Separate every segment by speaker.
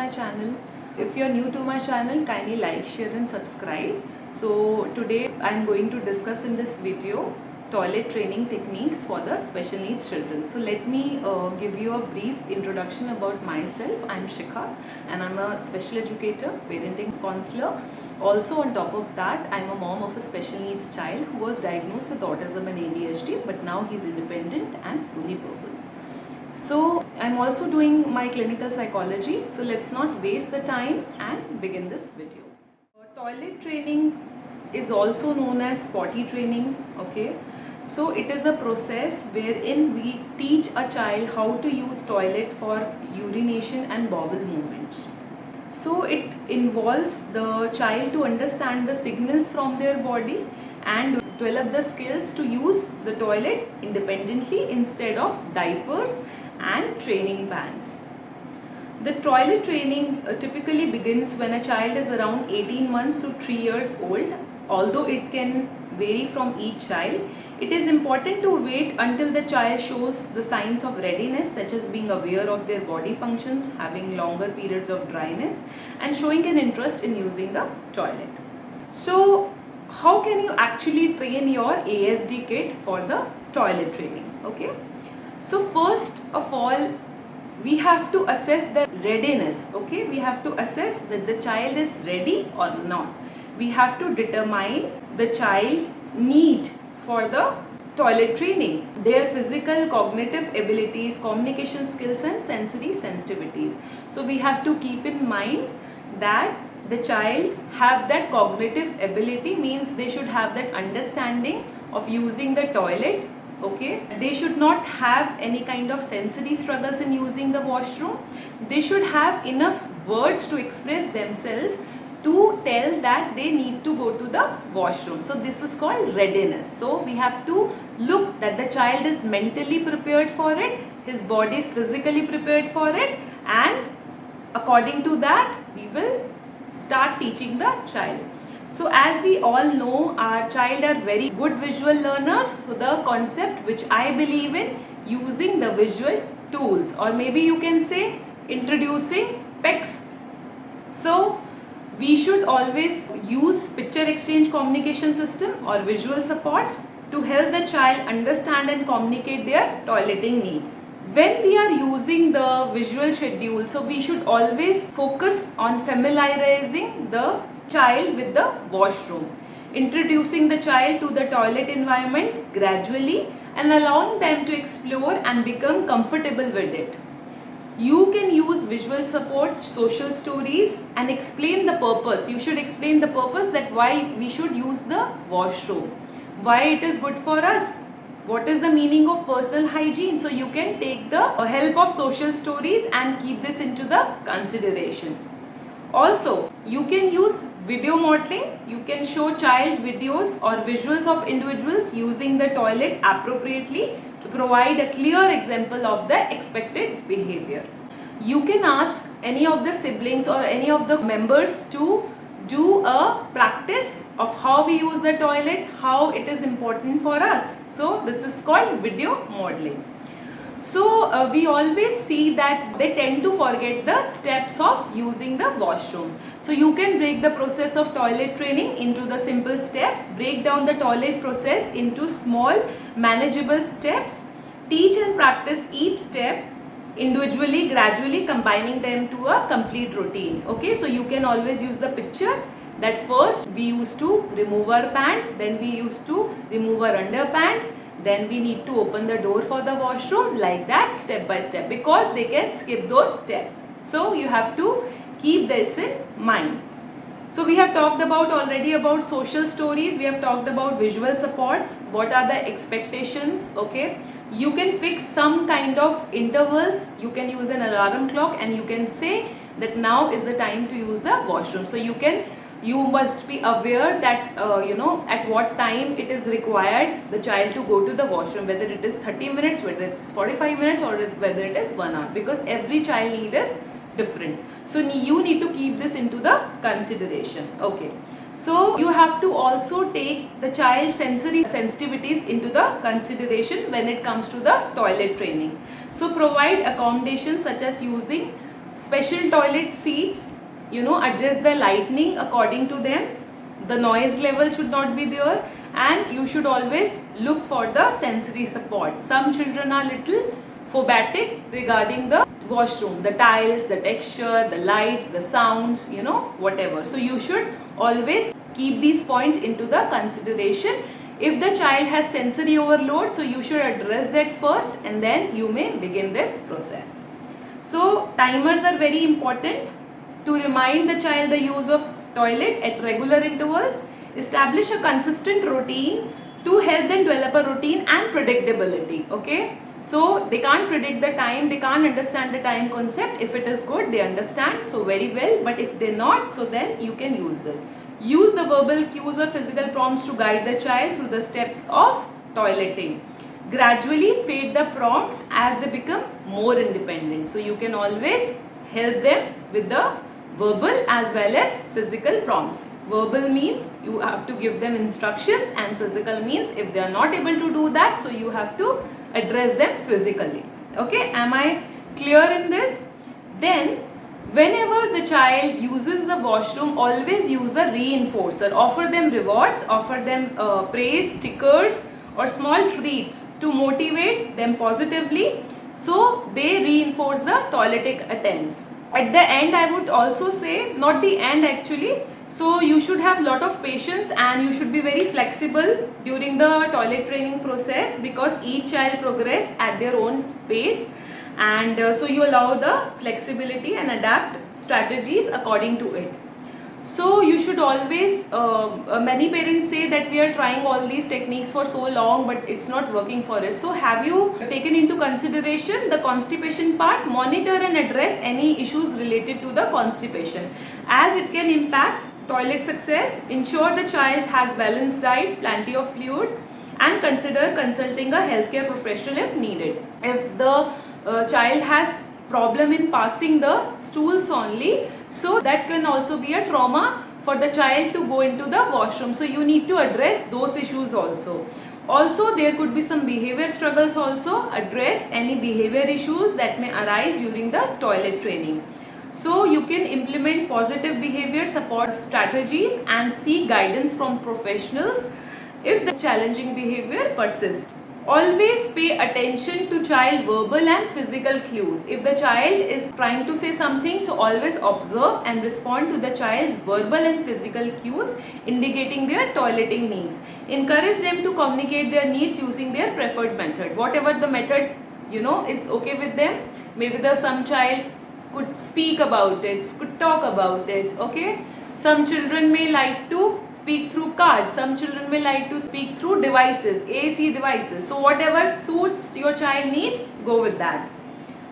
Speaker 1: my channel. If you're new to my channel, kindly like, share and subscribe. So today I'm going to discuss in this video toilet training techniques for the special needs children. So let me give you a brief introduction about myself. I'm Shikha and I'm a special educator, parenting counselor. Also on top of that, I'm a mom of a special needs child who was diagnosed with autism and ADHD, but now he's independent and fully verbal. So I'm also doing my clinical psychology. So let's not waste the time and begin this video. Toilet training is also known as potty training. Okay. So it is a process wherein we teach a child how to use toilet for urination and bowel movements. So it involves the child to understand the signals from their body and develop the skills to use the toilet independently instead of diapers and training pants. The toilet training typically begins when a child is around 18 months to 3 years old. Although it can vary from each child, it is important to wait until the child shows the signs of readiness, such as being aware of their body functions, having longer periods of dryness and showing an interest in using the toilet. So how can you actually train your ASD kid for the toilet training? Okay. So first of all, we have to assess the readiness. Okay, we have to assess that the child is ready or not. We have to determine the child need for the toilet training, their physical, cognitive abilities, communication skills and sensory sensitivities. So we have to keep in mind that the child have that cognitive ability, means they should have that understanding of using the toilet. Okay, they should not have any kind of sensory struggles in using the washroom. They should have enough words to express themselves to tell that they need to go to the washroom. So this is called readiness. So we have to look that the child is mentally prepared for it, his body is physically prepared for it, and according to that we will start teaching the child. So as we all know, our child are very good visual learners. So the concept which I believe in, using the visual tools, or maybe you can say introducing PECS. So we should always use picture exchange communication system or visual supports to help the child understand and communicate their toileting needs. When we are using the visual schedule, so we should always focus on familiarizing the child with the washroom, introducing the child to the toilet environment gradually and allowing them to explore and become comfortable with it. You can use visual supports, social stories and explain the purpose. You should explain the purpose, that why we should use the washroom, why it is good for us, what is the meaning of personal hygiene. So you can take the help of social stories and keep this into the consideration. Also, you can use video modeling. You can show child videos or visuals of individuals using the toilet appropriately to provide a clear example of the expected behavior. You can ask any of the siblings or any of the members to do a practice of how we use the toilet, how it is important for us. So this is called video modeling. So we always see that they tend to forget the steps of using the washroom. So you can break the process of toilet training into the simple steps, break down the toilet process into small manageable steps, teach and practice each step individually, gradually combining them to a complete routine. Okay, so you can always use the picture that first we used to remove our pants, then we used to remove our underpants, then we need to open the door for the washroom, like that, step by step, because they can skip those steps. So you have to keep this in mind. So we have talked about already about social stories, we have talked about visual supports, what are the expectations. Okay, you can fix some kind of intervals, you can use an alarm clock and you can say that now is the time to use the washroom. So you must be aware that at what time it is required the child to go to the washroom, whether it is 30 minutes, whether it is 45 minutes or whether it is 1 hour, because every child need is different. So you need to keep this into the consideration. Okay, so you have to also take the child's sensory sensitivities into the consideration when it comes to the toilet training. So provide accommodations such as using Special toilet seats, adjust the lighting according to them. The noise level should not be there, and you should always look for the sensory support. Some children are little phobic regarding the washroom, the tiles, the texture, the lights, the sounds, whatever. So you should always keep these points into the consideration. If the child has sensory overload, so you should address that first, and then you may begin this process. So timers are very important to remind the child the use of toilet at regular intervals. Establish a consistent routine to help them develop a routine and predictability. Okay, so they can't predict the time, they can't understand the time concept. If it is good, they understand so very well, but if they're not, so then you can use this. Use the verbal cues or physical prompts to guide the child through the steps of toileting. Gradually fade the prompts as they become more independent. So you can always help them with the verbal as well as physical prompts. Verbal means you have to give them instructions, and physical means if they are not able to do that, so you have to address them physically. Okay, am I clear in this? Then whenever the child uses the washroom, always use a reinforcer. Offer them rewards, offer them praise, stickers or small treats to motivate them positively, so they reinforce the toiletic attempts. At the end, I would also say, not the end actually, so you should have lot of patience and you should be very flexible during the toilet training process, because each child progress at their own pace, and so you allow the flexibility and adapt strategies according to it. So you should always, many parents say that we are trying all these techniques for so long but it's not working for us. So have you taken into consideration the constipation part? Monitor and address any issues related to the constipation, as it can impact toilet success. Ensure the child has balanced diet, plenty of fluids, and consider consulting a healthcare professional if needed. If the child has problem in passing the stools only, so that can also be a trauma for the child to go into the washroom. So you need to address those issues also. Also there could be some behavior struggles also. Address any behavior issues that may arise during the toilet training. So you can implement positive behavior support strategies and seek guidance from professionals if the challenging behavior persists. Always pay attention to child verbal and physical cues. If the child is trying to say something, so always observe and respond to the child's verbal and physical cues indicating their toileting needs. Encourage them to communicate their needs using their preferred method. Whatever the method is okay with them. Maybe some child could speak about it, could talk about it. Okay, some children may like to speak through cards, some children may like to speak through devices, AC devices. So whatever suits your child needs, go with that.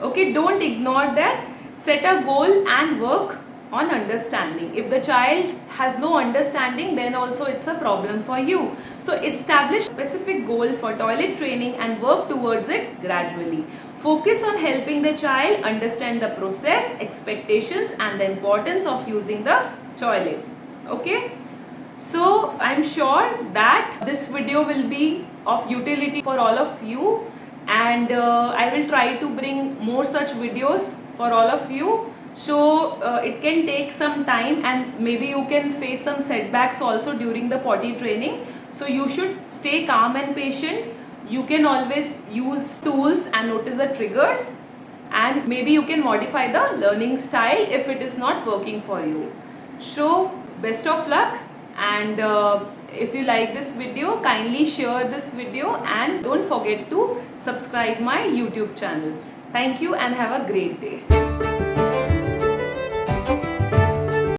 Speaker 1: Okay, don't ignore that. Set a goal and work on understanding. If the child has no understanding, then also it's a problem for you. So establish a specific goal for toilet training and work towards it gradually. Focus on helping the child understand the process, expectations and the importance of using the toilet. Okay, so I'm sure that this video will be of utility for all of you, and I will try to bring more such videos for all of you. So it can take some time, and maybe you can face some setbacks also during the potty training. So you should stay calm and patient. You can always use tools and notice the triggers, and maybe you can modify the learning style if it is not working for you. So best of luck, and if you like this video, kindly share this video and don't forget to subscribe my YouTube channel. Thank you and have a great day.